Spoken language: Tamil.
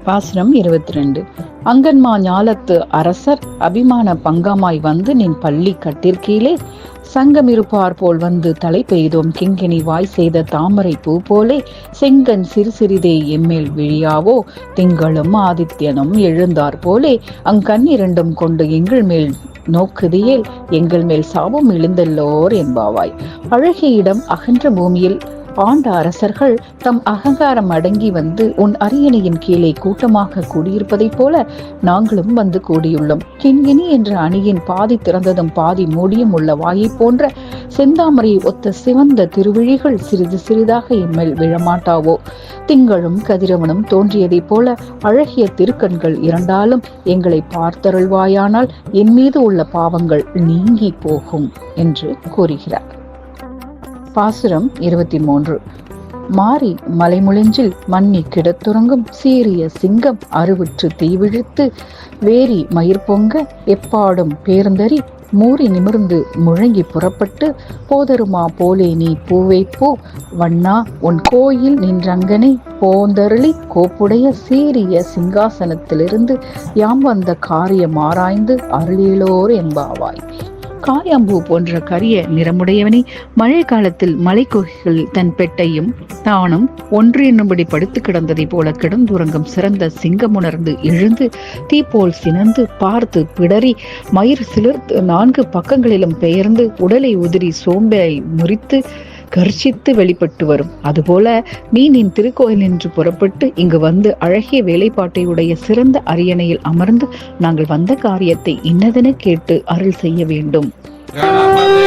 பாசுரம் 22. அங்கன்மா ஞாலத்து அரசர் அபிமான பங்கமாய் வந்து நின் பள்ளி கட்டிற்கீழே சங்கம் இருப்பார் போல் வந்து தலை பெய்தோம் கிங்கினி வாய் செய்த தாமரை பூ போலே செங்கன் சிறு சிறிதே எம்மேல் விழியாவோ திங்களும் ஆதித்யனும் எழுந்தார் போலே அங்கண் இரண்டும் கொண்டு எங்கள் மேல் நோக்குதியேல் எங்கள் மேல் சாபம் எழுந்தல்லோர் என்பாவாய். அழகிய இடம் அகன்ற பூமியில் ஆண்ட அரசர்கள் தம் அகங்காரம் அடங்கி வந்து உன் அரியணையின் கீழே கூட்டமாக கூடியிருப்பதைப் போல நாங்களும் வந்து கூடியுள்ளோம். கிண்கிணி என்ற அணியின் பாதி திறந்ததும் பாதி மூடியும் உள்ள வாயை போன்ற செந்தாமரை ஒத்த சிவந்த திருவிழிகள் சிறிது சிறிதாக எம்மேல் விழமாட்டாவோ? திங்களும் கதிரவனும் தோன்றியதைப் போல அழகிய திருக்கண்கள் இரண்டாலும் எங்களை பார்த்தருள்வாயானால் என் மீது உள்ள பாவங்கள் நீங்கி போகும் என்று கூறுகிறார். பாசுரம் 23. மாறி மலைமுழிஞ்சில் மன்னி கிடத்துறங்கும் சீரிய சிங்கம் அருவிற்று தீவிழித்து வேரி மயிர் பொங்க எப்பாடும் பேர்ந்தறி மூறி நிமிர்ந்து முழங்கி புறப்பட்டு போதருமா போலே நீ பூவை பூ வண்ணா உன் கோயில் நின்றங்கனை போந்தருளி கோப்புடைய சீரிய சிங்காசனத்திலிருந்து யாம் வந்த காரியம் ஆராய்ந்து அருளேலோர் என்பாவாய். காயாம்பூ போன்ற கரிய நிறமுடையவனே, மழை காலத்தில் மலைக்குகைகளில் தன் பெட்டையும் தானும் ஒன்று என்னும்படி படுத்து கிடந்ததை போல கிடந்துறங்கும் சிறந்த சிங்கமுணர்ந்து எழுந்து தீப்போல் சினந்து பார்த்து பிடறி மயிர் சிலிர்த்து 4 பக்கங்களிலும் பெயர்ந்து உடலை உதிரி சோம்பை முறித்து கர்ஷித்து வெளிப்பட்டு வரும். அதுபோல நீ நின் திருக்கோயில் நின்று புறப்பட்டு இங்கு வந்து அழகிய வேலைப்பாட்டை உடைய சிறந்த அரியணையில் அமர்ந்து நாங்கள் வந்த காரியத்தை இன்னதென கேட்டு அருள் செய்ய வேண்டும். கணபதி